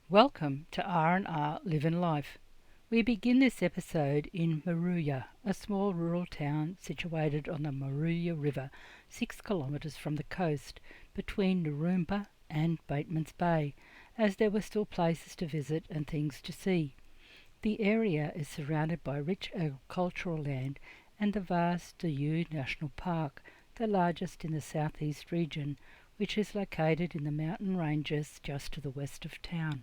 Welcome to R&R Livin' Life. We begin this episode in Moruya, a small rural town situated on the Moruya River, 6 kilometres from the coast, between Narooma and Bateman's Bay, as there were still places to visit and things to see. The area is surrounded by rich agricultural land and the vast Dayu National Park, the largest in the southeast region, which is located in the mountain ranges just to the west of town.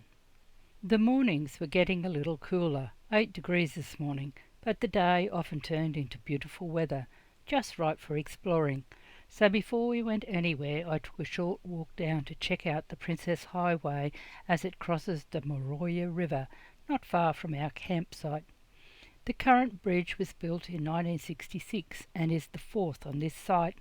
The mornings were getting a little cooler, 8 degrees this morning, but the day often turned into beautiful weather, just right for exploring. So before we went anywhere, I took a short walk down to check out the Princess Highway as it crosses the Moruya River, not far from our campsite. The current bridge was built in 1966 and is the fourth on this site.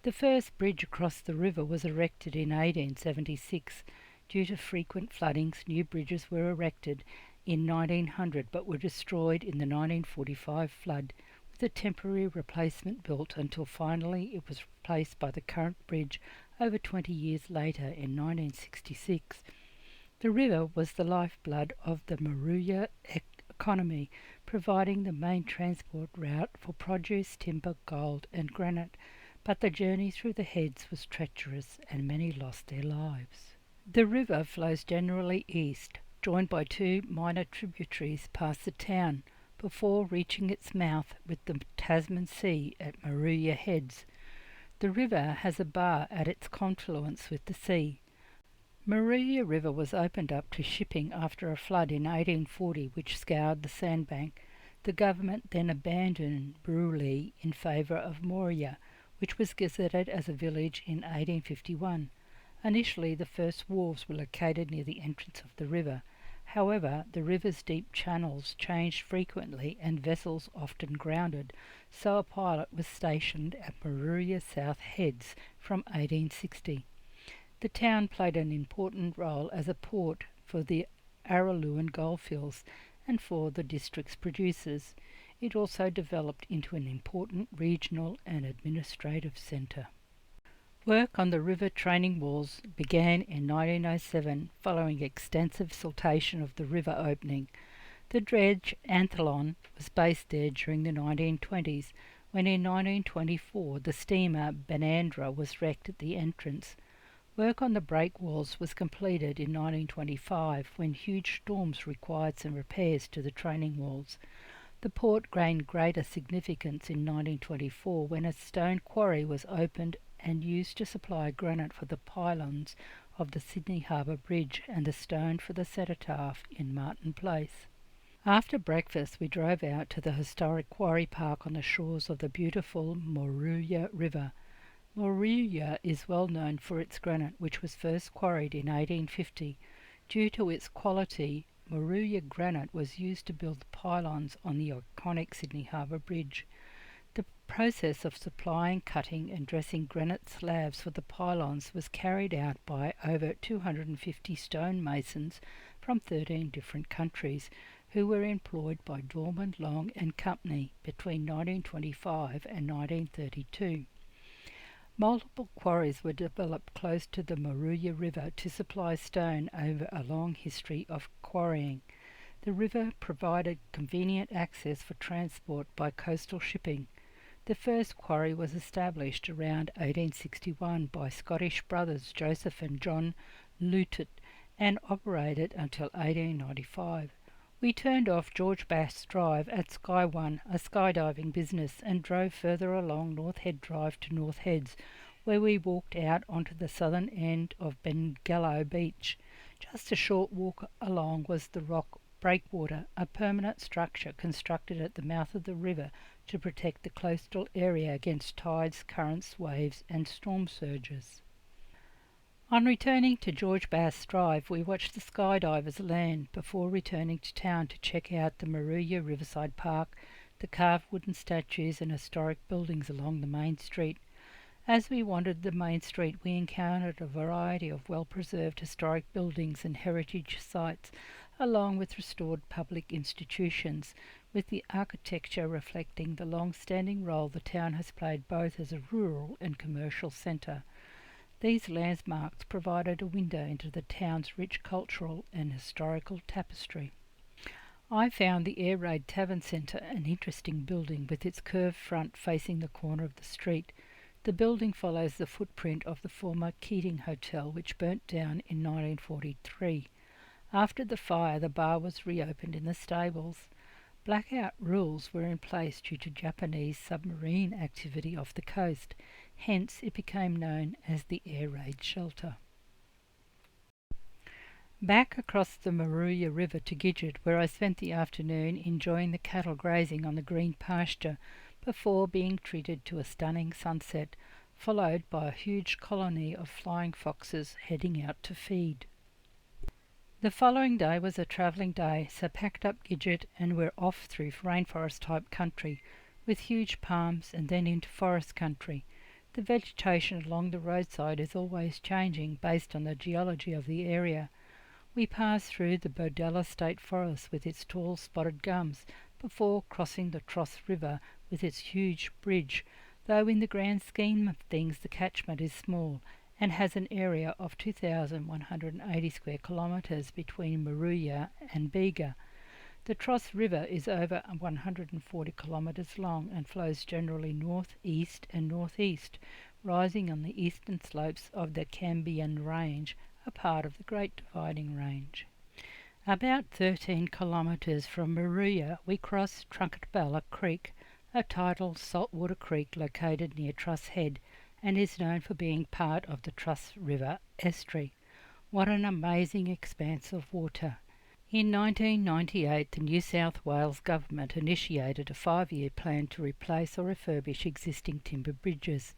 The first bridge across the river was erected in 1876. Due to frequent floodings, new bridges were erected in 1900 but were destroyed in the 1945 flood, with a temporary replacement built until finally it was replaced by the current bridge over 20 years later in 1966. The river was the lifeblood of the Moruya economy, providing the main transport route for produce, timber, gold and granite, but the journey through the heads was treacherous and many lost their lives. The river flows generally east, joined by two minor tributaries past the town, before reaching its mouth with the Tasman Sea at Moruya Heads. The river has a bar at its confluence with the sea. Moruya River was opened up to shipping after a flood in 1840 which scoured the sandbank. The government then abandoned Buruli in favour of Moruya, which was gazetted as a village in 1851. Initially, the first wharves were located near the entrance of the river. However, the river's deep channels changed frequently and vessels often grounded, so a pilot was stationed at Moruya South Heads from 1860. The town played an important role as a port for the Araluan goldfields and for the district's producers. It also developed into an important regional and administrative centre. Work on the river training walls began in 1907 following extensive siltation of the river opening. The dredge Anthelon was based there during the 1920s, when in 1924 the steamer Benandra was wrecked at the entrance. Work on the breakwalls was completed in 1925 when huge storms required some repairs to the training walls. The port gained greater significance in 1924 when a stone quarry was opened and used to supply granite for the pylons of the Sydney Harbour Bridge and the stone for the cenotaph in Martin Place. After breakfast we drove out to the historic quarry park on the shores of the beautiful Moruya River. Moruya is well known for its granite, which was first quarried in 1850. Due to its quality, Moruya granite was used to build the pylons on the iconic Sydney Harbour Bridge. The process of supplying, cutting and dressing granite slabs for the pylons was carried out by over 250 stonemasons from 13 different countries, who were employed by Dorman, Long and Company between 1925 and 1932. Multiple quarries were developed close to the Moruya River to supply stone over a long history of quarrying. The river provided convenient access for transport by coastal shipping. The first quarry was established around 1861 by Scottish brothers Joseph and John Lutet and operated until 1895. We turned off George Bass Drive at Sky One, a skydiving business, and drove further along North Head Drive to North Heads, where we walked out onto the southern end of Bega Beach. Just a short walk along was the rock breakwater, a permanent structure constructed at the mouth of the river to protect the coastal area against tides, currents, waves and storm surges. On returning to George Bass Drive, we watched the skydivers land before returning to town to check out the Moruya Riverside Park, the carved wooden statues and historic buildings along the main street. As we wandered the main street, we encountered a variety of well-preserved historic buildings and heritage sites, along with restored public institutions, with the architecture reflecting the long-standing role the town has played both as a rural and commercial centre. These landmarks provided a window into the town's rich cultural and historical tapestry. I found the Air Raid Tavern Centre an interesting building with its curved front facing the corner of the street. The building follows the footprint of the former Keating Hotel, which burnt down in 1943. After the fire, the bar was reopened in the stables. Blackout rules were in place due to Japanese submarine activity off the coast. Hence, it became known as the Air Raid Shelter. Back across the Moruya River to Gidget, where I spent the afternoon enjoying the cattle grazing on the green pasture before being treated to a stunning sunset, followed by a huge colony of flying foxes heading out to feed. The following day was a travelling day, so packed up Gidget and we're off through rainforest-type country with huge palms and then into forest country. The vegetation along the roadside is always changing based on the geology of the area. We passed through the Bega State Forest with its tall spotted gums before crossing the Tross River with its huge bridge, though in the grand scheme of things the catchment is small and has an area of 2,180 square kilometres between Moruya and Bega. The Tross River is over 140 kilometres long and flows generally north-east and northeast, rising on the eastern slopes of the Cambian Range, a part of the Great Dividing Range. About 13 kilometres from Moruya, we cross Trunketballa Creek, a tidal saltwater creek located near Truss Head and is known for being part of the Truss River estuary. What an amazing expanse of water! In 1998, the New South Wales government initiated a 5-year plan to replace or refurbish existing timber bridges.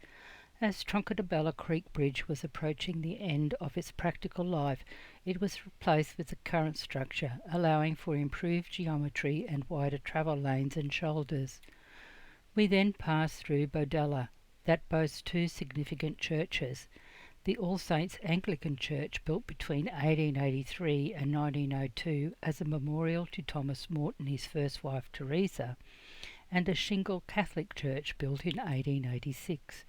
As Trunketballa Creek Bridge was approaching the end of its practical life, it was replaced with the current structure, allowing for improved geometry and wider travel lanes and shoulders. We then passed through Bodella, that boasts 2 significant churches. The All Saints Anglican Church, built between 1883 and 1902 as a memorial to Thomas More and his first wife Teresa, and a shingle Catholic church built in 1886.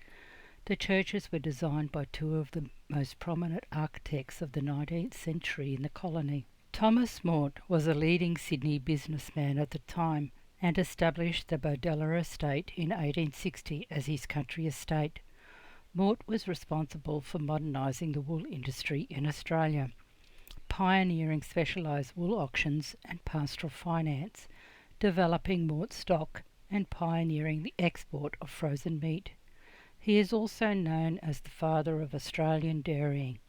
The churches were designed by 2 of the most prominent architects of the 19th century in the colony. Thomas More was a leading Sydney businessman at the time and established the Bodella Estate in 1860 as his country estate. Mort was responsible for modernising the wool industry in Australia, pioneering specialised wool auctions and pastoral finance, developing Mort stock and pioneering the export of frozen meat. He is also known as the father of Australian dairying.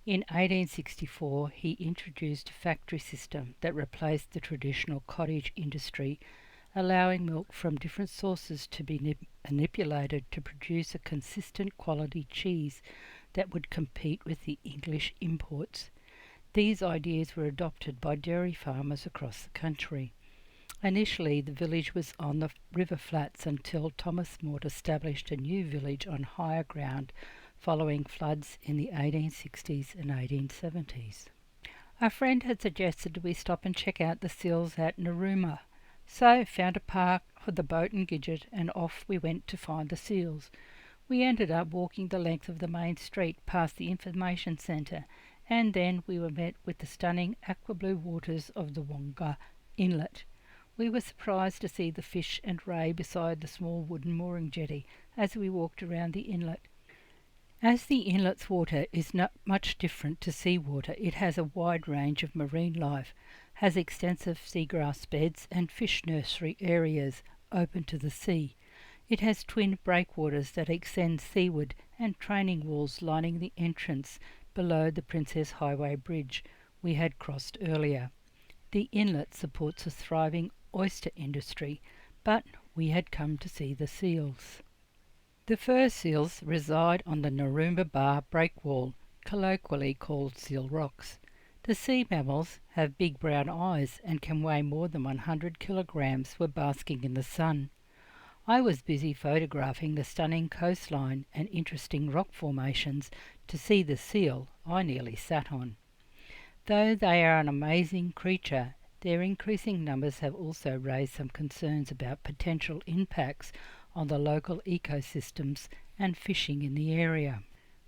In 1864, he introduced a factory system that replaced the traditional cottage industry, allowing milk from different sources to be manipulated to produce a consistent quality cheese that would compete with the English imports. These ideas were adopted by dairy farmers across the country. Initially, the village was on the river flats until Thomas More established a new village on higher ground following floods in the 1860s and 1870s. A friend had suggested we stop and check out the seals at Narooma, so found a park for the boat and Gidget and off we went to find the seals. We ended up walking the length of the main street past the information centre, and then we were met with the stunning aqua blue waters of the Wonga Inlet. We were surprised to see the fish and ray beside the small wooden mooring jetty as we walked around the inlet. As the inlet's water is not much different to seawater, it has a wide range of marine life, has extensive seagrass beds and fish nursery areas open to the sea. It has twin breakwaters that extend seaward and training walls lining the entrance below the Princess Highway Bridge we had crossed earlier. The inlet supports a thriving oyster industry, but we had come to see the seals. The fur seals reside on the Narooma Bar breakwall, colloquially called Seal Rocks. The sea mammals have big brown eyes and can weigh more than 100 kilograms when basking in the sun. I was busy photographing the stunning coastline and interesting rock formations to see the seal I nearly sat on. Though they are an amazing creature, their increasing numbers have also raised some concerns about potential impacts on the local ecosystems and fishing in the area.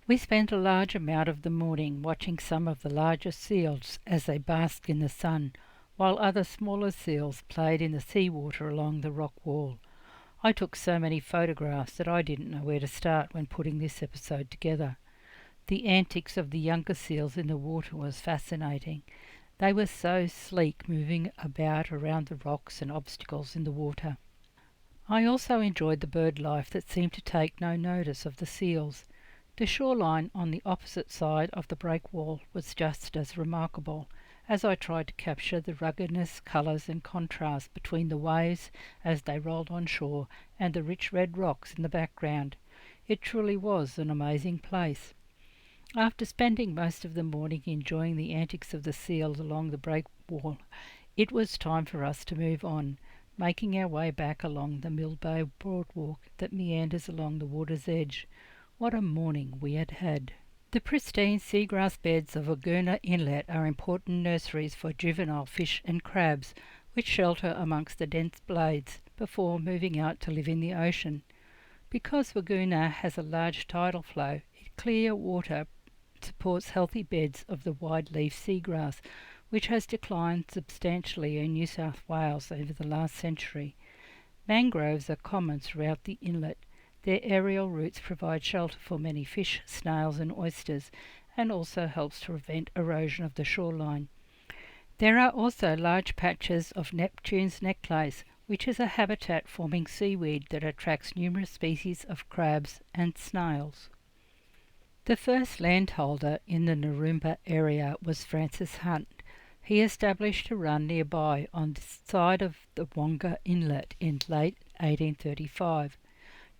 We spent a large amount of the morning watching some of the larger seals as they basked in the sun, while other smaller seals played in the seawater along the rock wall. I took so many photographs that I didn't know where to start when putting this episode together. The antics of the younger seals in the water was fascinating. They were so sleek, moving about around the rocks and obstacles in the water. I also enjoyed the bird life that seemed to take no notice of the seals. The shoreline on the opposite side of the breakwall was just as remarkable, as I tried to capture the ruggedness, colours and contrast between the waves as they rolled on shore and the rich red rocks in the background. It truly was an amazing place. After spending most of the morning enjoying the antics of the seals along the breakwall, it was time for us to move on, making our way back along the Mill Bay boardwalk that meanders along the water's edge. What a morning we had had! The pristine seagrass beds of Laguna Inlet are important nurseries for juvenile fish and crabs, which shelter amongst the dense blades before moving out to live in the ocean. Because Laguna has a large tidal flow, clear water supports healthy beds of the wide-leaf seagrass, which has declined substantially in New South Wales over the last century. Mangroves are common throughout the inlet. Their aerial roots provide shelter for many fish, snails and oysters, and also helps to prevent erosion of the shoreline. There are also large patches of Neptune's necklace, which is a habitat-forming seaweed that attracts numerous species of crabs and snails. The first landholder in the Narooma area was Francis Hunt. He established a run nearby on the side of the Wonga Inlet in late 1835.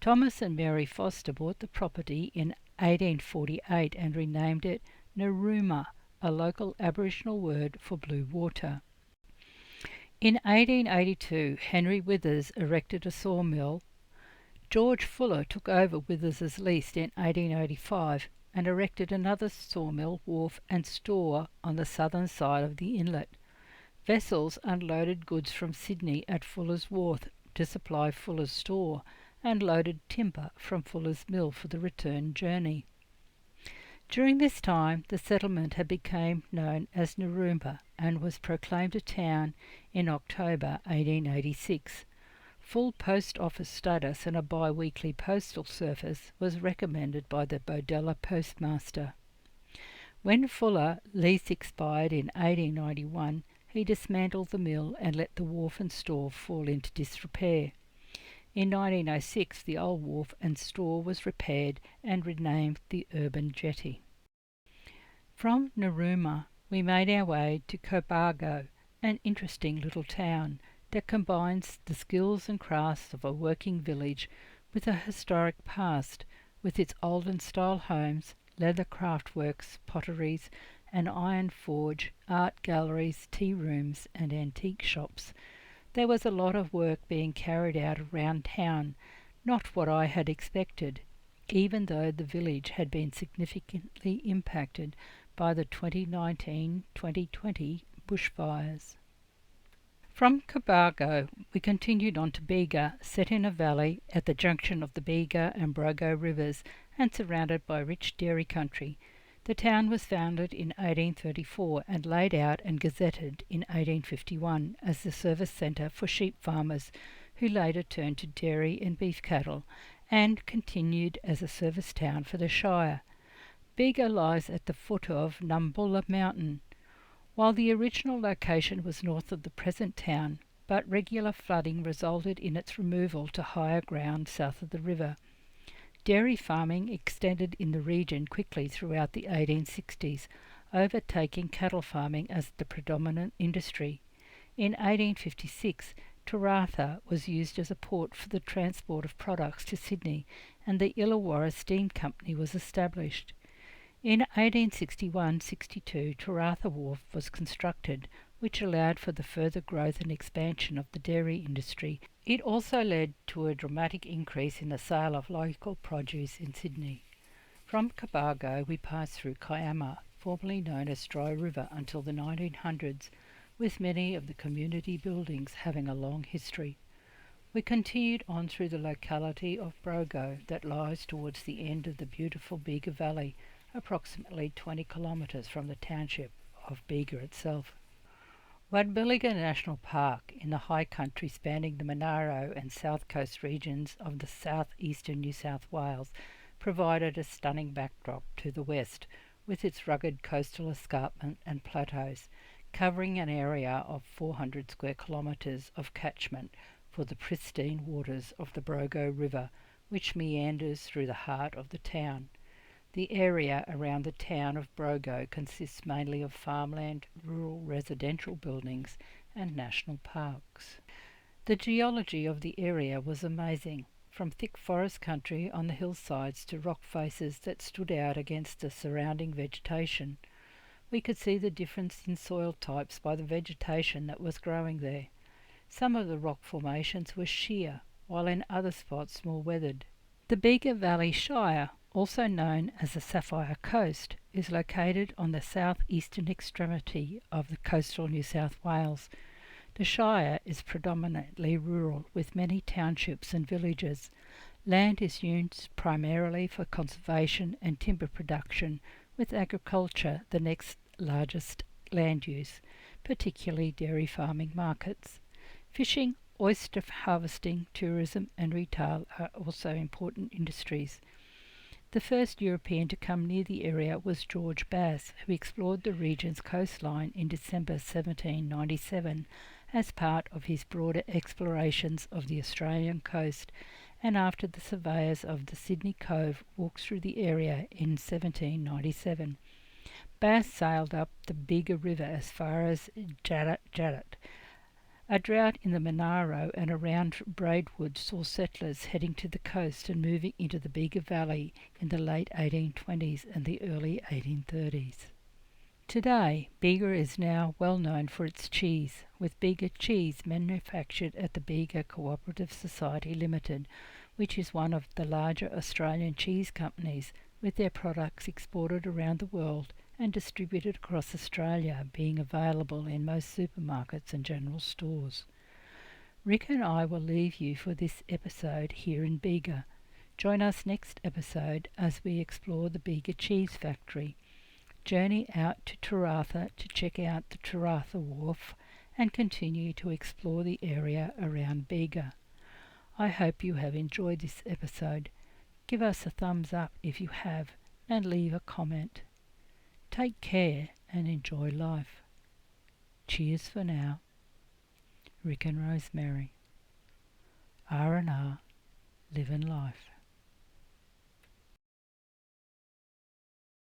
Thomas and Mary Foster bought the property in 1848 and renamed it Narooma, a local Aboriginal word for blue water. In 1882, Henry Withers erected a sawmill. George Fuller took over Withers's lease in 1885 and erected another sawmill, wharf and store on the southern side of the inlet. Vessels unloaded goods from Sydney at Fuller's Wharf to supply Fuller's store and loaded timber from Fuller's mill for the return journey. During this time, the settlement had become known as Narooma and was proclaimed a town in October 1886. Full post office status and a bi-weekly postal service was recommended by the Bodella postmaster. When Fuller lease expired in 1891, he dismantled the mill and let the wharf and store fall into disrepair. In 1906, the old wharf and store was repaired and renamed the Urban Jetty. From Narooma, we made our way to Cobargo, an interesting little town that combines the skills and crafts of a working village with a historic past, with its olden-style homes, leather craftworks, potteries, an iron forge, art galleries, tea rooms and antique shops. There was a lot of work being carried out around town, not what I had expected, even though the village had been significantly impacted by the 2019-2020 bushfires. From Cobargo, we continued on to Bega, set in a valley at the junction of the Bega and Brogo rivers and surrounded by rich dairy country. The town was founded in 1834 and laid out and gazetted in 1851 as the service centre for sheep farmers, who later turned to dairy and beef cattle, and continued as a service town for the Shire. Bega lies at the foot of Numbulla Mountain, while the original location was north of the present town, but regular flooding resulted in its removal to higher ground south of the river. Dairy farming extended in the region quickly throughout the 1860s, overtaking cattle farming as the predominant industry. In 1856, Taratha was used as a port for the transport of products to Sydney, and the Illawarra Steam Company was established. In 1861-62, Taratha Wharf was constructed, which allowed for the further growth and expansion of the dairy industry. It also led to a dramatic increase in the sale of local produce in Sydney. From Cobargo, we passed through Kiama, formerly known as Dry River, until the 1900s, with many of the community buildings having a long history. We continued on through the locality of Brogo that lies towards the end of the beautiful Bega Valley, approximately 20 kilometres from the township of Bega itself. Wadbilliga National Park, in the high country spanning the Monaro and South Coast regions of the southeastern New South Wales, provided a stunning backdrop to the west, with its rugged coastal escarpment and plateaus, covering an area of 400 square kilometres of catchment for the pristine waters of the Brogo River, which meanders through the heart of the town. The area around the town of Brogo consists mainly of farmland, rural residential buildings and national parks. The geology of the area was amazing, from thick forest country on the hillsides to rock faces that stood out against the surrounding vegetation. We could see the difference in soil types by the vegetation that was growing there. Some of the rock formations were sheer, while in other spots more weathered. The Bega Valley Shire, also known as the Sapphire Coast, is located on the southeastern extremity of the coastal New South Wales. The Shire is predominantly rural, with many townships and villages. Land is used primarily for conservation and timber production, with agriculture the next largest land use, particularly dairy farming markets. Fishing, oyster harvesting, tourism and retail are also important industries. The first European to come near the area was George Bass, who explored the region's coastline in December 1797 as part of his broader explorations of the Australian coast, and after the surveyors of the Sydney Cove walked through the area in 1797. Bass sailed up the Bega River as far as Jadat. A drought in the Monaro and around Braidwood saw settlers heading to the coast and moving into the Bega Valley in the late 1820s and the early 1830s. Today, Bega is now well known for its cheese, with Bega cheese manufactured at the Bega Cooperative Society Limited, which is one of the larger Australian cheese companies, with their products exported around the world and distributed across Australia, being available in most supermarkets and general stores. Rick and I will leave you for this episode here in Bega. Join us next episode as we explore the Bega Cheese Factory. Journey out to Taratha to check out the Taratha Wharf and continue to explore the area around Bega. I hope you have enjoyed this episode. Give us a thumbs up if you have and leave a comment. Take care and enjoy life. Cheers for now. Rick and Rosemary. R&R, living life.